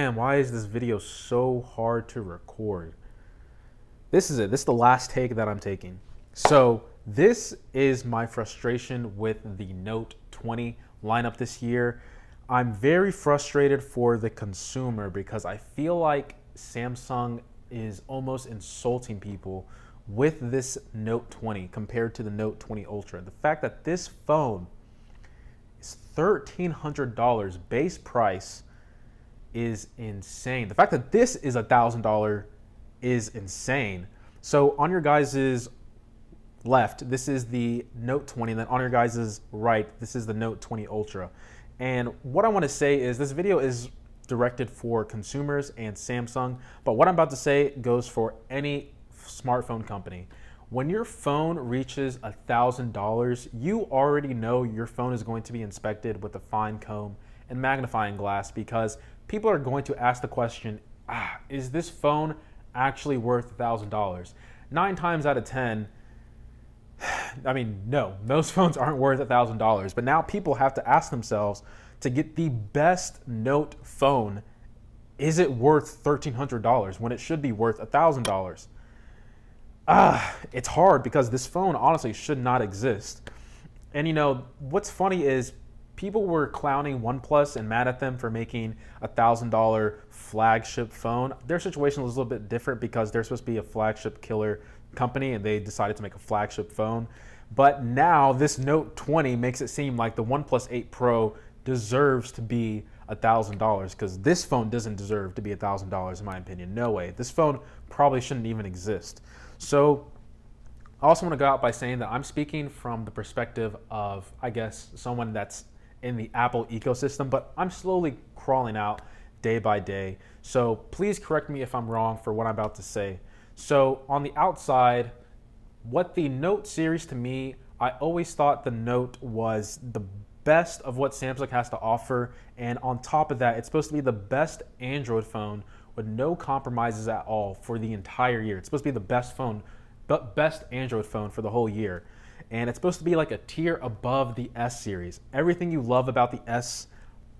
Man, why is this video so hard to record? This is it. This is the last take that I'm taking. So this is my frustration with the Note 20 lineup this year. I'm very frustrated for the consumer because I feel like Samsung is almost insulting people with this Note 20 compared to the Note 20 Ultra. The fact that this phone is $1,300 base price is insane. The fact that this is $1,000 is insane. So on your guys' left, this is the Note 20, and then on your guys' right, this is the Note 20 Ultra. And what I want to say is this video is directed for consumers and Samsung, but what I'm about to say goes for any smartphone company. When your phone reaches $1,000, you already know your phone is going to be inspected with a fine comb and magnifying glass because people are going to ask the question, is this phone actually worth $1,000? 9 times out of 10, no, most phones aren't worth $1,000, but now people have to ask themselves to get the best Note phone, is it worth $1,300 when it should be worth $1,000? It's hard because this phone honestly should not exist. And you know, what's funny is people were clowning OnePlus and mad at them for making $1,000 flagship phone. Their situation was a little bit different because they're supposed to be a flagship killer company and they decided to make a flagship phone. But now this Note 20 makes it seem like the OnePlus 8 Pro deserves to be $1,000 because this phone doesn't deserve to be $1,000 in my opinion. No way. This phone probably shouldn't even exist. So I also want to go out by saying that I'm speaking from the perspective of, I guess, someone that's in the Apple ecosystem, but I'm slowly crawling out day by day. So please correct me if I'm wrong for what I'm about to say. So on the outside, what the Note series to me, I always thought the Note was the best of what Samsung has to offer. And on top of that, it's supposed to be the best Android phone with no compromises at all for the entire year. It's supposed to be the best phone, but best Android phone for the whole year. And it's supposed to be like a tier above the S series. Everything you love about the S,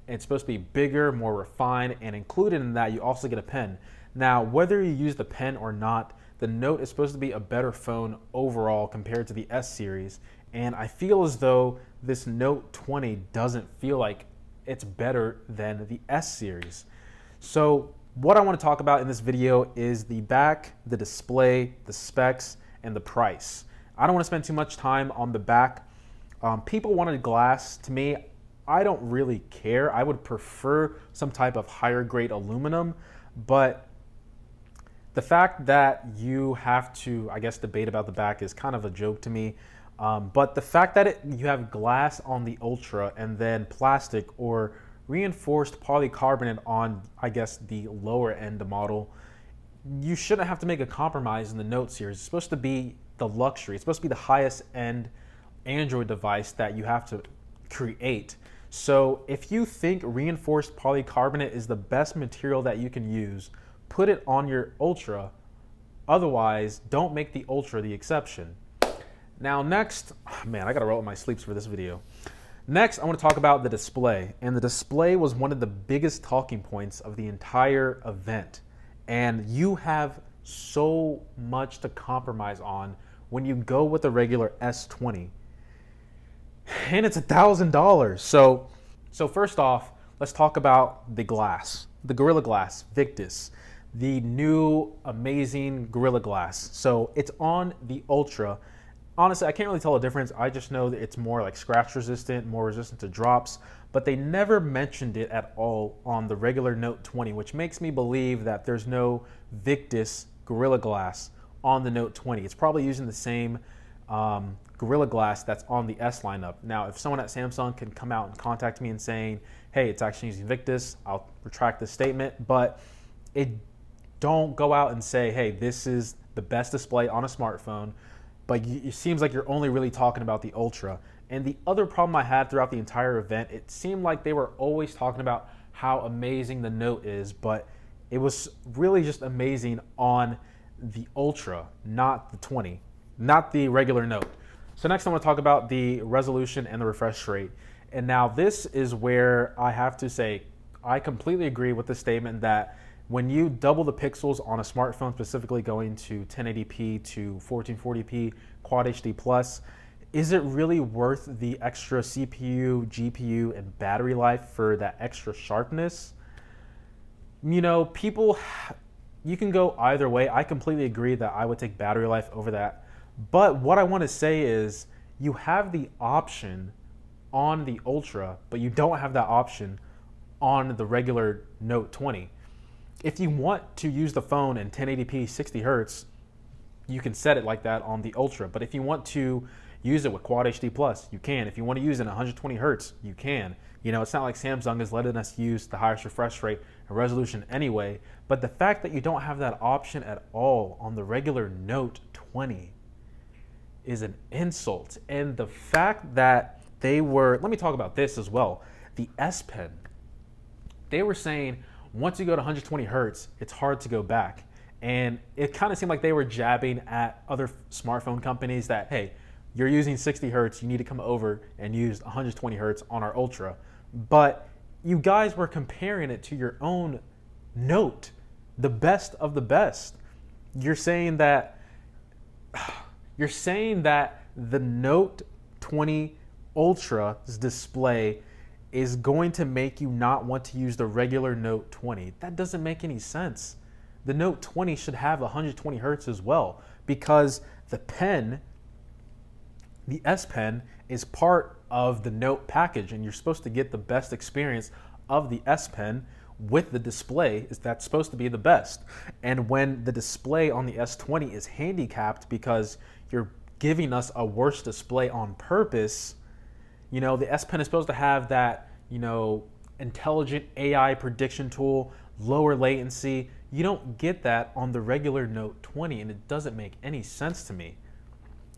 it's supposed to be bigger, more refined, and included in that, you also get a pen. Now, whether you use the pen or not, the Note is supposed to be a better phone overall compared to the S series. And I feel as though this Note 20 doesn't feel like it's better than the S series. So what I want to talk about in this video is the back, the display, the specs, and the price. I don't want to spend too much time on the back. People wanted glass. To me, I don't really care. I would prefer some type of higher grade aluminum, but the fact that you have to, I guess, debate about the back is kind of a joke to me. But the fact that you have glass on the Ultra and then plastic or reinforced polycarbonate on, I guess, the lower end model, you shouldn't have to make a compromise in the Note series. It's supposed to be the luxury. It's supposed to be the highest end Android device that you have to create. So if you think reinforced polycarbonate is the best material that you can use, put it on your Ultra. Otherwise, don't make the Ultra the exception. Now next, man, I gotta roll up my sleeves for this video. Next, I want to talk about the display. And the display was one of the biggest talking points of the entire event. And you have so much to compromise on when you go with the regular S20. And it's $1,000. So first off, let's talk about the glass. The Gorilla Glass Victus. The new amazing Gorilla Glass. So it's on the Ultra. Honestly, I can't really tell the difference. I just know that it's more like scratch resistant, more resistant to drops, but they never mentioned it at all on the regular Note 20, which makes me believe that there's no Victus Gorilla Glass on the Note 20. It's probably using the same Gorilla Glass that's on the S lineup. Now, if someone at Samsung can come out and contact me and saying, hey, it's actually using Victus, I'll retract the statement, but don't go out and say, hey, this is the best display on a smartphone, but it seems like you're only really talking about the Ultra. And the other problem I had throughout the entire event, it seemed like they were always talking about how amazing the Note is, but it was really just amazing on the Ultra, not the 20, not the regular Note. So next I want to talk about the resolution and the refresh rate. And now this is where I have to say, I completely agree with the statement that when you double the pixels on a smartphone, specifically going to 1080p to 1440p Quad HD plus, is it really worth the extra CPU, GPU, and battery life for that extra sharpness? You know, people, you can go either way. I completely agree that I would take battery life over that. But what I want to say is you have the option on the Ultra, but you don't have that option on the regular Note 20. If you want to use the phone in 1080p 60 hertz, you can set it like that on the Ultra. But if you want to use it with Quad HD plus, you can. If you want to use it at 120 hertz, you can. You know, it's not like Samsung is letting us use the highest refresh rate and resolution anyway. But the fact that you don't have that option at all on the regular Note 20 is an insult. And the fact that they were, let me talk about this as well. The S Pen, they were saying once you go to 120 hertz, it's hard to go back. And it kind of seemed like they were jabbing at other smartphone companies that, hey, you're using 60 hertz, you need to come over and use 120 hertz on our Ultra. But you guys were comparing it to your own Note, the best of the best. You're saying that the Note 20 Ultra's display is going to make you not want to use the regular Note 20. That doesn't make any sense. The Note 20 should have 120 hertz as well, because the pen, the S Pen, is part of the Note package, and you're supposed to get the best experience of the S Pen with the display. That's supposed to be the best. And when the display on the S20 is handicapped because you're giving us a worse display on purpose, you know, the S Pen is supposed to have that, you know, intelligent AI prediction tool, lower latency. You don't get that on the regular Note 20, and it doesn't make any sense to me.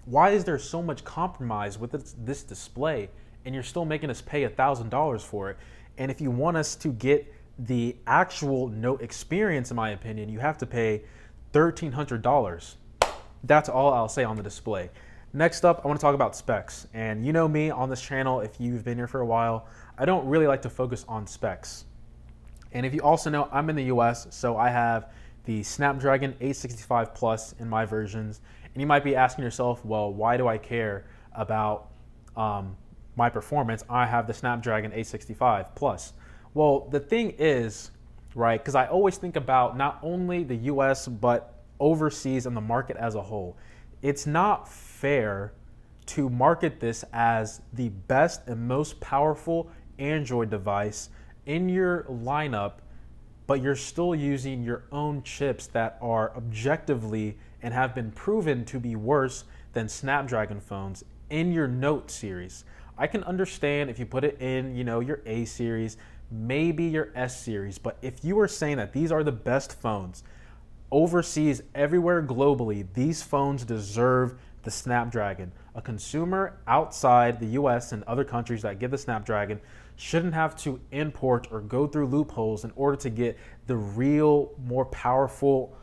Why is there so much compromise with this display, and you're still making us pay $1,000 for it? And if you want us to get the actual Note experience, in my opinion, you have to pay $1,300. That's all I'll say on the display. Next up, I want to talk about specs. And you know me on this channel, if you've been here for a while, I don't really like to focus on specs. And if you also know, I'm in the US, so I have the Snapdragon 865 Plus in my versions. And you might be asking yourself, well, why do I care about my performance? I have the Snapdragon 865 Plus. Well, the thing is, right, because I always think about not only the US, but overseas and the market as a whole. It's not fair to market this as the best and most powerful Android device in your lineup, but you're still using your own chips that are objectively and have been proven to be worse than Snapdragon phones in your Note series. I can understand if you put it in, you know, your A series, maybe your S series, but if you are saying that these are the best phones overseas, everywhere globally, these phones deserve the Snapdragon. A consumer outside the US and other countries that get the Snapdragon shouldn't have to import or go through loopholes in order to get the real, more powerful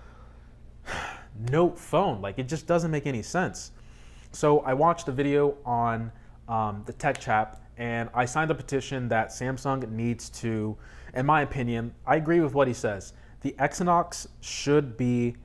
Note phone. Like, it just doesn't make any sense. So I watched a video on the Tech Chap, and I signed a petition that Samsung needs to, in my opinion, I agree with what he says. The Exynos should be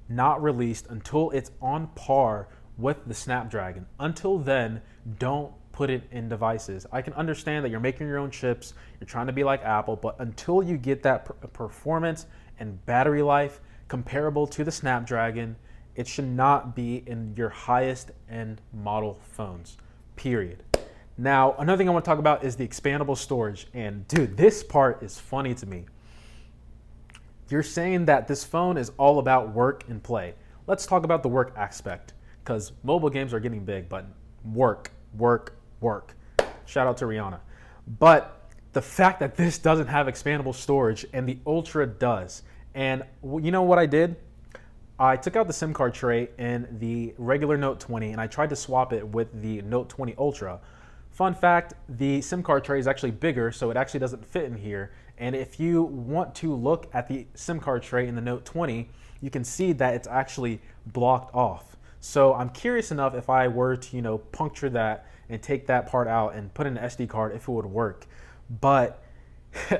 not released until it's on par with the Snapdragon. Until then, don't put it in devices. I can understand that you're making your own chips, you're trying to be like Apple, but until you get that performance and battery life comparable to the Snapdragon, it should not be in your highest end model phones, period. Now, another thing I want to talk about is the expandable storage. And dude, this part is funny to me. You're saying that this phone is all about work and play. Let's talk about the work aspect, because mobile games are getting big, but work. Shout out to Rihanna. But the fact that this doesn't have expandable storage and the Ultra does. And you know what I did? I took out the SIM card tray in the regular Note 20 and I tried to swap it with the Note 20 Ultra. Fun fact, the SIM card tray is actually bigger, so it actually doesn't fit in here. And if you want to look at the SIM card tray in the Note 20, you can see that it's actually blocked off. So I'm curious enough if I were to, you know, puncture that and take that part out and put in an SD card if it would work. But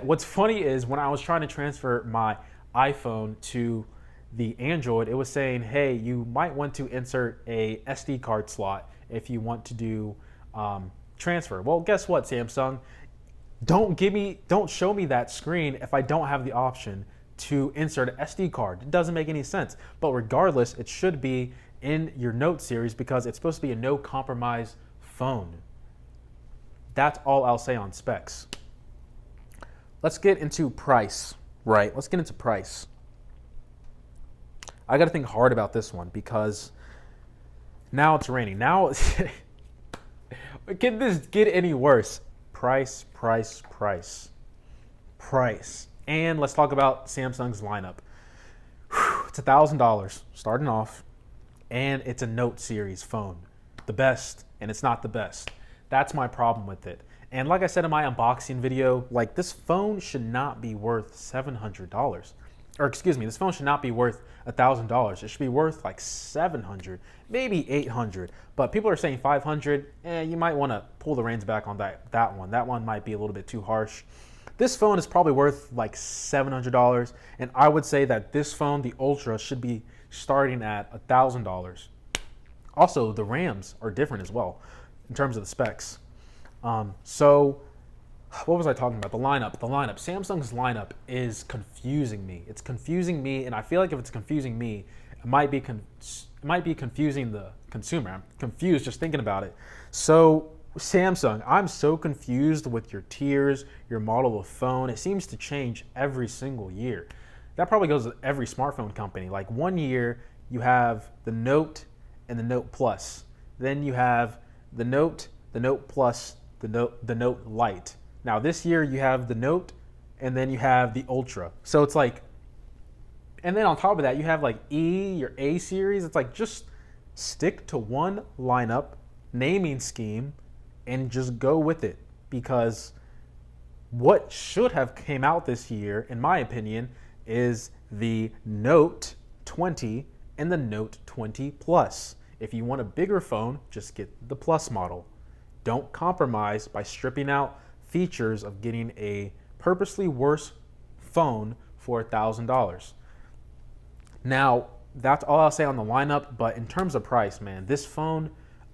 What's funny is when I was trying to transfer my iPhone to the Android, it was saying, hey, you might want to insert a SD card slot if you want to do transfer. Well, guess what, Samsung? Don't show me that screen if I don't have the option to insert an SD card. It doesn't make any sense. But regardless, it should be in your Note series because it's supposed to be a no compromise phone. That's all I'll say on specs. Let's get into price, right? Let's get into price. I got to think hard about this one because now it's raining. Now, can this get any worse? Price. And let's talk about Samsung's lineup. It's $1,000 starting off, and it's a Note series phone. The best, and it's not the best. That's my problem with it. And like I said in my unboxing video, like this phone should not be worth $700. Or excuse me, this phone should not be worth $1,000. It should be worth like $700, maybe $800. But people are saying $500. You might want to pull the reins back on that one. That one might be a little bit too harsh. This phone is probably worth like $700, and I would say that this phone, the Ultra, should be starting at $1,000. Also, the RAMs are different as well in terms of the specs. So what was I talking about? The lineup. Samsung's lineup is confusing me. It's confusing me, and I feel like if it's confusing me, it might be confusing the consumer. I'm confused just thinking about it. So Samsung, I'm so confused with your tiers, your model of phone. It seems to change every single year. That probably goes with every smartphone company. Like one year you have the Note and the Note Plus. Then you have the Note Plus, the Note Lite. Now this year you have the Note and then you have the Ultra. So it's like, and then on top of that you have like your A series. It's like just stick to one lineup, naming scheme, and just go with it. Because what should have came out this year, in my opinion, is the Note 20 and the Note 20 Plus. If you want a bigger phone, just get the Plus model. Don't compromise by stripping out features of getting a purposely worse phone for $1,000. Now, that's all I'll say on the lineup, but in terms of price, man, this phone,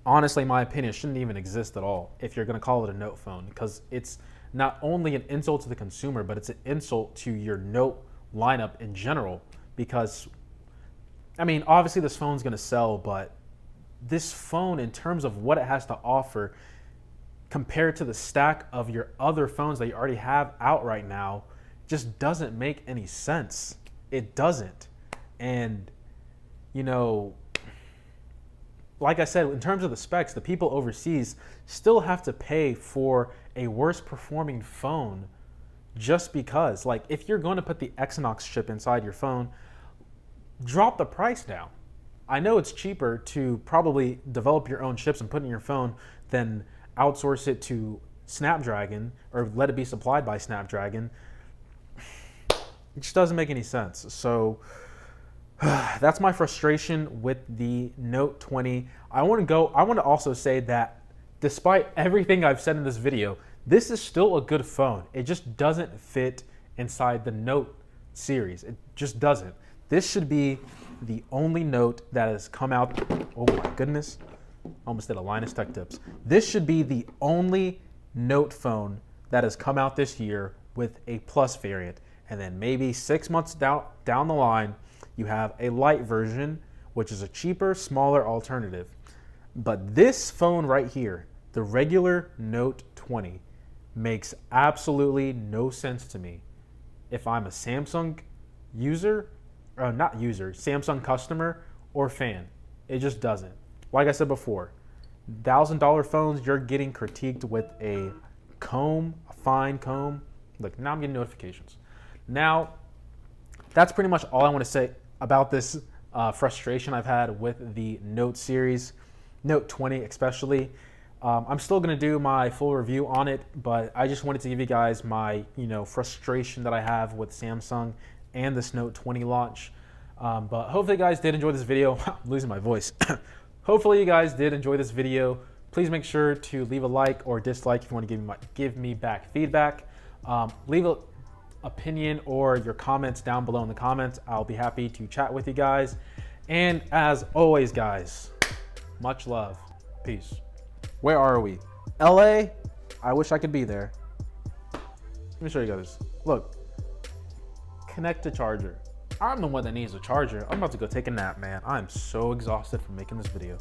honestly, in my opinion, shouldn't even exist at all if you're gonna call it a Note phone, because it's not only an insult to the consumer, but it's an insult to your Note lineup in general. Because, I mean, obviously this phone's gonna sell, but this phone, in terms of what it has to offer, compared to the stack of your other phones that you already have out right now, just doesn't make any sense. It doesn't. And, you know, like I said, in terms of the specs, the people overseas still have to pay for a worse performing phone just because. Like, if you're going to put the Exynos chip inside your phone, drop the price down. I know it's cheaper to probably develop your own chips and put it in your phone than outsource it to Snapdragon or let it be supplied by Snapdragon. It just doesn't make any sense. So that's my frustration with the Note 20. I want to also say that despite everything I've said in this video, this is still a good phone. It just doesn't fit inside the Note series. It just doesn't. This should be the only Note that has come out. Oh my goodness. Almost did a Linus Tech Tips. This should be the only Note phone that has come out this year with a Plus variant. And then maybe 6 months down the line, you have a Lite version, which is a cheaper, smaller alternative. But this phone right here, the regular Note 20, makes absolutely no sense to me if I'm a Samsung user, Samsung customer or fan. It just doesn't. Like I said before, $1,000 phones, you're getting critiqued with a comb, a fine comb. Look, now I'm getting notifications. Now, that's pretty much all I want to say about this frustration I've had with the Note series, Note 20 especially. I'm still going to do my full review on it, but I just wanted to give you guys my frustration that I have with Samsung and this Note 20 launch. But hopefully you guys did enjoy this video. I'm losing my voice. Hopefully you guys did enjoy this video. Please make sure to leave a like or dislike if you want to give me back feedback. Leave a opinion or your comments down below in the comments. I'll be happy to chat with you guys. And as always, guys, much love. Peace. Where are we? LA? I wish I could be there. Let me show you guys. Look, connect to charger. I'm the one that needs a charger. I'm about to go take a nap, man. I'm so exhausted from making this video.